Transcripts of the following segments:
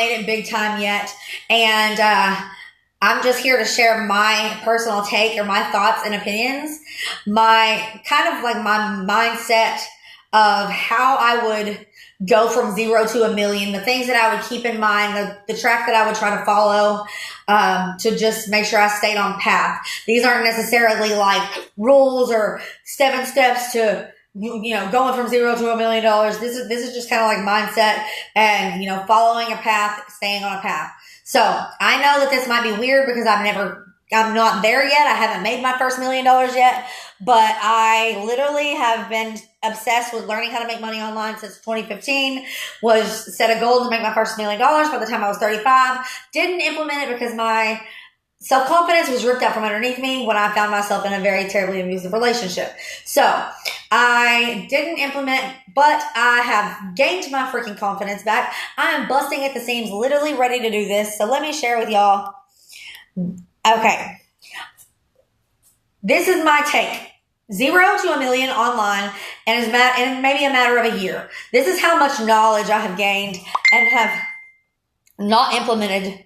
made it big time yet. And I'm just here to share my personal take or my thoughts and opinions, my kind of like my mindset of how I would go from 0 to a million, the things that I would keep in mind, the track that I would try to follow, to just make sure I stayed on path. These aren't necessarily like rules or 7 steps to, going from 0 to $1 million. This is just kind of like mindset and, following a path, staying on a path. So I know that this might be weird because I'm not there yet. I haven't made my first $1 million yet, but I literally have been obsessed with learning how to make money online since 2015. Was set a goal to make my first $1 million by the time I was 35. Didn't implement it because my self-confidence was ripped out from underneath me when I found myself in a very terribly abusive relationship. So I didn't implement, but I have gained my freaking confidence back. I am busting at the seams, literally ready to do this. So let me share with y'all. Okay. This is my take. 0 to $1 million online and maybe a matter of a year. This is how much knowledge I have gained and have not implemented.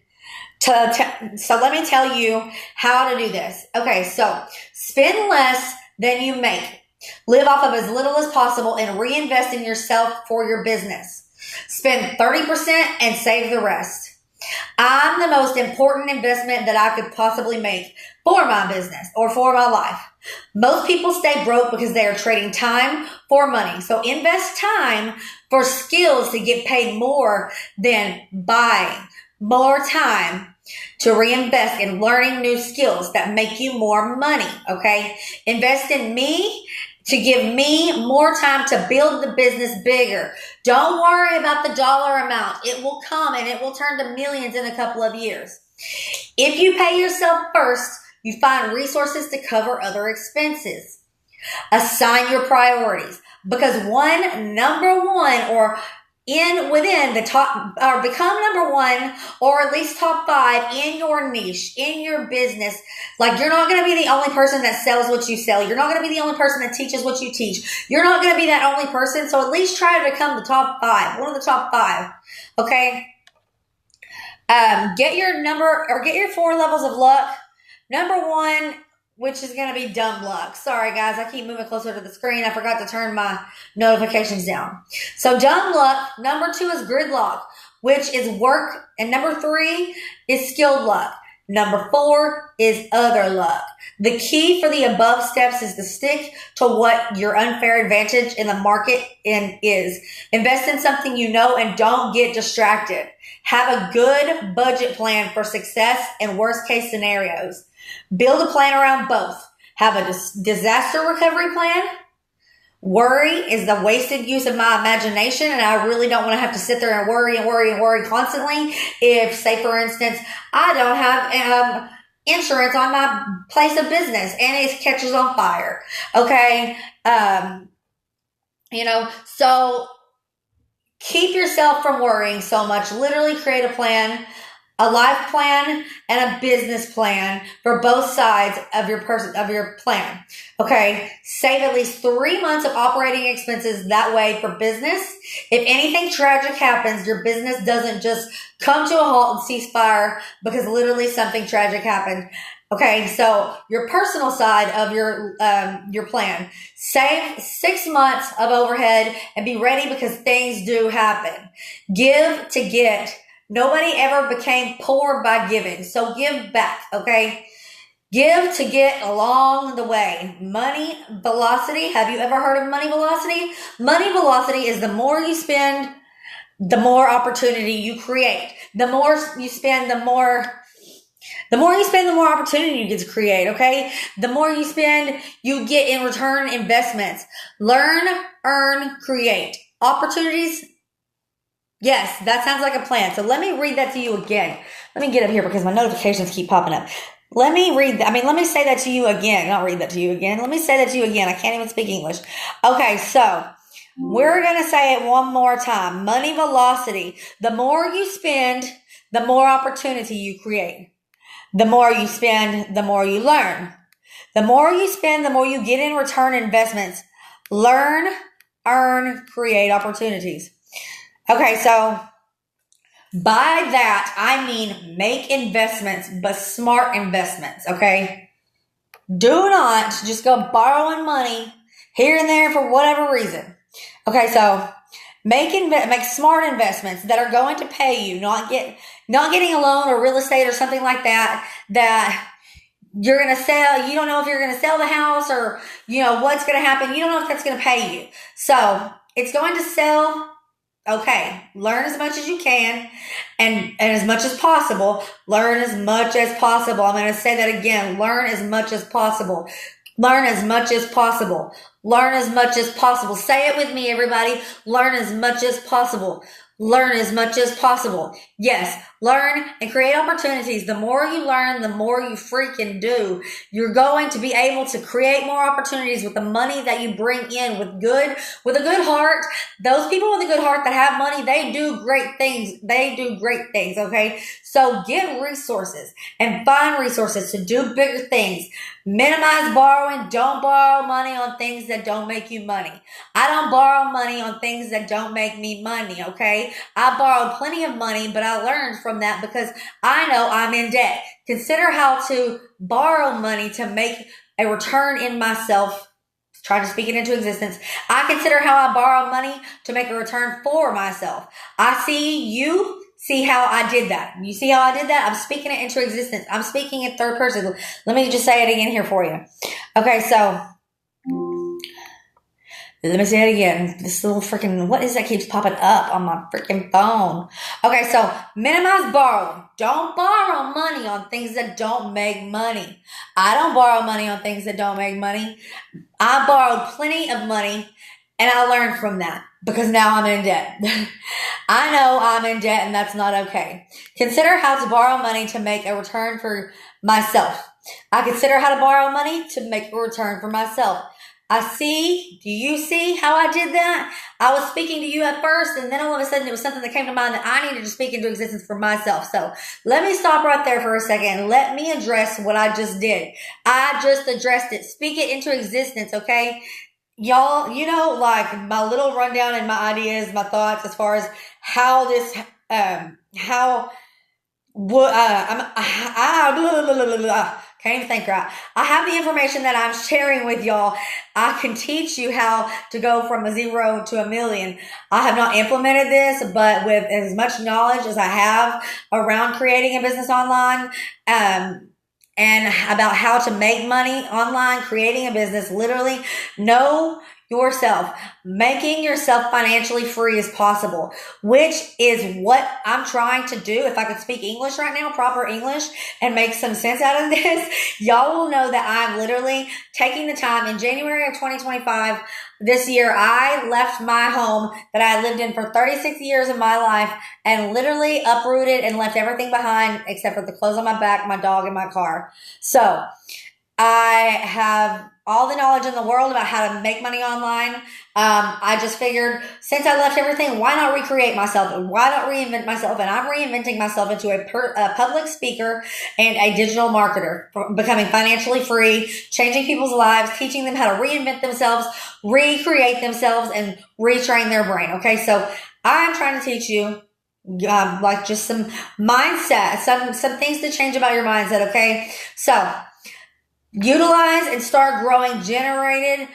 So let me tell you how to do this. Okay, so spend less than you make. Live off of as little as possible and reinvest in yourself for your business. Spend 30% and save the rest. I'm the most important investment that I could possibly make for my business or for my life. Most people stay broke because they are trading time for money. So invest time for skills to get paid more than buying more time to reinvest in learning new skills that make you more money. Okay. Invest in me to give me more time to build the business bigger. Don't worry about the dollar amount. It will come and it will turn to millions in a couple of years. If you pay yourself first, you find resources to cover other expenses. Assign your priorities because number one or within the top or become number 1 or at least top 5 in your niche, in your business. Like you're not going to be the only person that sells what you sell. You're not going to be the only person that teaches what you teach. You're not going to be that only person. So at least try to become the top 5, one of the top 5. Okay. Get your 4 levels of luck. Number 1, which is going to be dumb luck. Sorry, guys. I keep moving closer to the screen. I forgot to turn my notifications down. So dumb luck. Number 2 is gridlock, which is work. And number 3 is skilled luck. Number 4 is other luck. The key for the above steps is to stick to what your unfair advantage in the market is. Invest in something you know and don't get distracted. Have a good budget plan for success and worst case scenarios. Build a plan around both. Have a disaster recovery plan. Worry is the wasted use of my imagination, and I really don't want to have to sit there and worry constantly. If, say, for instance, I don't have insurance on my place of business and it catches on fire. Okay. So keep yourself from worrying so much. Literally create a plan, a life plan and a business plan for both sides of your plan. Okay. Save at least 3 months of operating expenses that way for business. If anything tragic happens, your business doesn't just come to a halt and cease fire because literally something tragic happened. Okay. So your personal side of your plan, save 6 months of overhead and be ready because things do happen. Give to get. Nobody ever became poor by giving. So give back, okay? Give to get along the way. Money velocity. Have you ever heard of money velocity? Money velocity is the more you spend, the more opportunity you create. The more you spend, the more opportunity you get to create, okay? The more you spend, you get in return investments. Learn, earn, create. Opportunities. Yes, that sounds like a plan. So let me read that to you again. Let me get up here because my notifications keep popping up. Let me say that to you again. Not read that to you again. Let me say that to you again. I can't even speak English. Okay, so we're going to say it one more time. Money velocity. The more you spend, the more opportunity you create. The more you spend, the more you learn. The more you spend, the more you get in return investments. Learn, earn, create opportunities. Okay, so By that, I mean make investments, but smart investments, okay? Do not just go borrowing money here and there for whatever reason. Okay, so make smart investments that are going to pay you, not getting a loan or real estate or something like that you're going to sell. You don't know if you're going to sell the house or, what's going to happen. You don't know if that's going to pay you. So it's going to sell. Okay, learn as much as you can and as much as possible. Learn as much as possible. I'm going to say that again. Learn as much as possible. Learn as much as possible. Learn as much as possible. Say it with me, everybody. Learn as much as possible. Learn as much as possible. Yes, learn and create opportunities. The more you learn, the more you freaking do. You're going to be able to create more opportunities with the money that you bring in with a good heart. Those people with a good heart that have money, they do great things. They do great things, okay? So get resources and find resources to do bigger things. Minimize borrowing. Don't borrow money on things that don't make you money. I don't borrow money on things that don't make me money, okay? I borrowed plenty of money, but I learned from that because I know I'm in debt. Consider how to borrow money to make a return in myself. Try to speak it into existence. I consider how I borrow money to make a return for myself. See how I did that. You see how I did that? I'm speaking it into existence. I'm speaking in third person. Let me just say it again here for you. Okay, so let me say it again. This little freaking, what is that keeps popping up on my freaking phone? Okay, so minimize borrowing. Don't borrow money on things that don't make money. I don't borrow money on things that don't make money. I borrowed plenty of money and I learned from that because now I'm in debt. I know I'm in debt and that's not okay. Consider how to borrow money to make a return for myself. I consider how to borrow money to make a return for myself. Do you see how I did that? I was speaking to you at first and then all of a sudden it was something that came to mind that I needed to speak into existence for myself. So let me stop right there for a second. Let me address what I just did. I just addressed it. Speak it into existence, okay? Y'all, like my little rundown and my ideas, my thoughts as far as how this, can't even think right. I have the information that I'm sharing with y'all. I can teach you how to go from a 0 to a million. I have not implemented this, but with as much knowledge as I have around creating a business online, and about how to make money online, creating a business, literally know yourself. Making yourself financially free is possible, which is what I'm trying to do. If I could speak English right now, proper English, and make some sense out of this, y'all will know that I'm literally taking the time in January of 2025. This year, I left my home that I lived in for 36 years of my life and literally uprooted and left everything behind except for the clothes on my back, my dog, and my car. So I have all the knowledge in the world about how to make money online. I just figured since I left everything, why not recreate myself? And why not reinvent myself? And I'm reinventing myself into a public speaker and a digital marketer, becoming financially free, changing people's lives, teaching them how to reinvent themselves, recreate themselves, and retrain their brain. Okay, so I'm trying to teach you like just some mindset, some things to change about your mindset. Okay, so utilize and start growing generational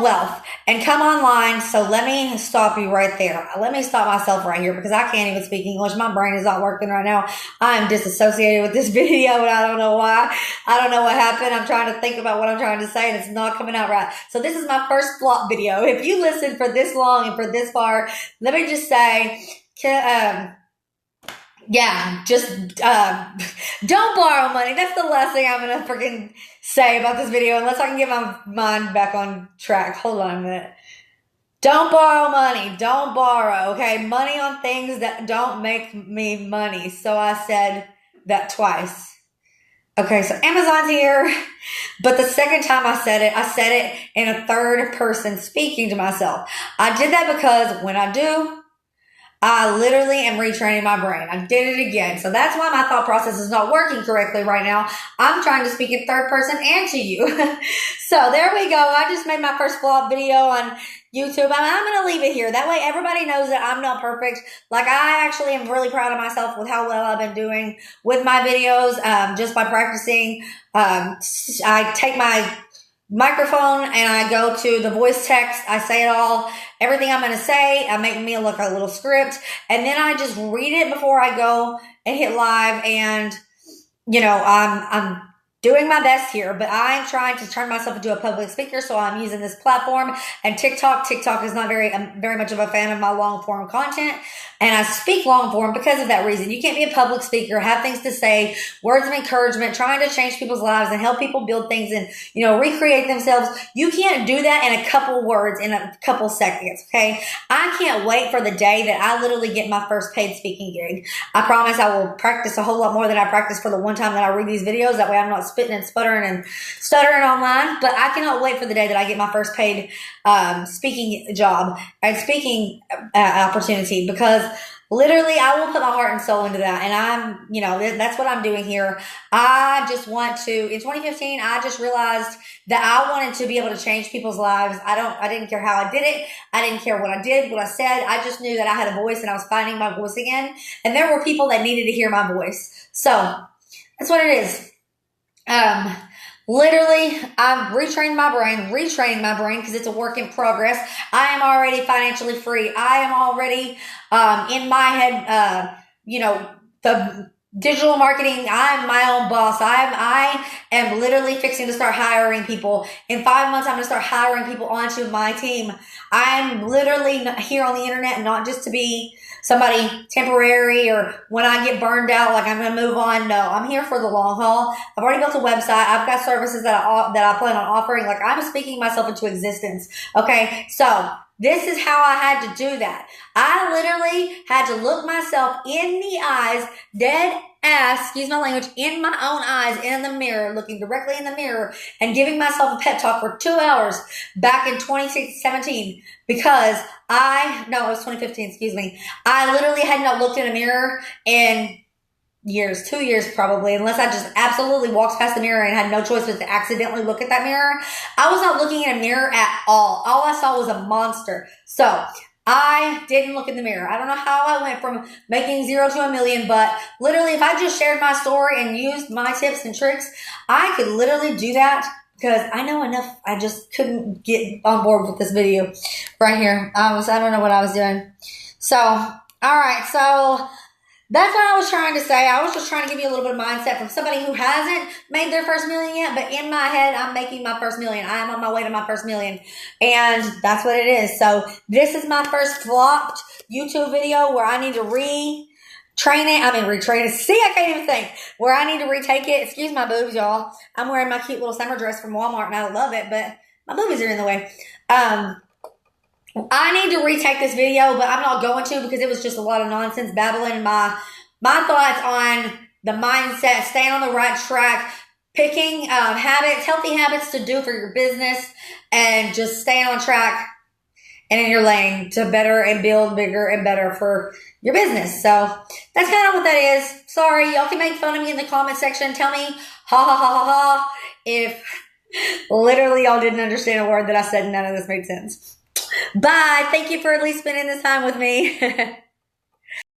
wealth and come online. So let me stop you right there. Let me stop myself right here because I can't even speak English. My brain is not working right now. I am disassociated with this video and I don't know why. I don't know what happened. I'm trying to think about what I'm trying to say and it's not coming out right. So this is my first flop video. If you listen for this long and for this far, let me just say, don't borrow money. That's the last thing I'm going to freaking say about this video unless I can get my mind back on track. Hold on a minute. Don't borrow money. Don't borrow, okay? Money on things that don't make me money. So I said that twice. Okay, so Amazon's here. But the second time I said it in a third person speaking to myself. I did that because when I do, I literally am retraining my brain. I did it again. So that's why my thought process is not working correctly right now. I'm trying to speak in third person and to you. So there we go. I just made my first flop video on YouTube. I'm going to leave it here. That way everybody knows that I'm not perfect. Like, I actually am really proud of myself with how well I've been doing with my videos, just by practicing. I take my microphone and I go to the voice text. I say it all, everything I'm going to say. I make me look like a little script, and then I just read it before I go and hit live. And I'm doing my best here, but I'm trying to turn myself into a public speaker, so I'm using this platform. And TikTok is not very much of a fan of my long form content, and I speak long form because of that reason. You can't be a public speaker, have things to say, words of encouragement, trying to change people's lives and help people build things and recreate themselves. You can't do that in a couple words, in a couple seconds. Okay, I can't wait for the day that I literally get my first paid speaking gig. I promise I will practice a whole lot more than I practiced for the one time that I read these videos. That way I'm not spitting and sputtering and stuttering online. But I cannot wait for the day that I get my first paid speaking job and speaking opportunity, because literally I will put my heart and soul into that. And that's what I'm doing here. I just want to, in 2015, I just realized that I wanted to be able to change people's lives. I didn't care how I did it. I didn't care what I did, what I said. I just knew that I had a voice and I was finding my voice again. And there were people that needed to hear my voice. So that's what it is. Literally, I'm retraining my brain because it's a work in progress. I am already financially free. I am already, in my head, the digital marketing. I'm my own boss. I am literally fixing to start hiring people. In 5 months, I'm going to start hiring people onto my team. I'm literally here on the internet, not just to be somebody temporary or when I get burned out, like I'm going to move on. No, I'm here for the long haul. I've already built a website. I've got services that I plan on offering. Like, I'm speaking myself into existence. Okay. So this is how I had to do that. I literally had to look myself in the eyes, dead ass, excuse my language, in my own eyes, in the mirror, looking directly in the mirror and giving myself a pep talk for 2 hours back in 2017, because it was 2015, excuse me. I literally had not looked in a mirror in years, 2 years probably, unless I just absolutely walked past the mirror and had no choice but to accidentally look at that mirror. I was not looking in a mirror at all. All I saw was a monster. So I didn't look in the mirror. I don't know how I went from making 0 to $1 million, but literally if I just shared my story and used my tips and tricks, I could literally do that, because I know enough. I just couldn't get on board with this video right here. I don't know what I was doing. So, all right. So that's what I was trying to say. I was just trying to give you a little bit of mindset from somebody who hasn't made their first million yet, but in my head, I'm making my first million. I am on my way to my first million, and that's what it is. So this is my first flopped YouTube video where I need to retrain it. See, I can't even think. Where I need to retake it. Excuse my boobs, y'all. I'm wearing my cute little summer dress from Walmart, and I love it, but my boobies are in the way. I need to retake this video, but I'm not going to, because it was just a lot of nonsense babbling. My thoughts on the mindset, staying on the right track, picking healthy habits to do for your business, and just staying on track and in your lane to better and build bigger and better for your business. So that's kind of what that is. Sorry, y'all can make fun of me in the comment section. Tell me, ha ha ha ha ha, if literally y'all didn't understand a word that I said and none of this made sense. Bye. Thank you for at least spending this time with me.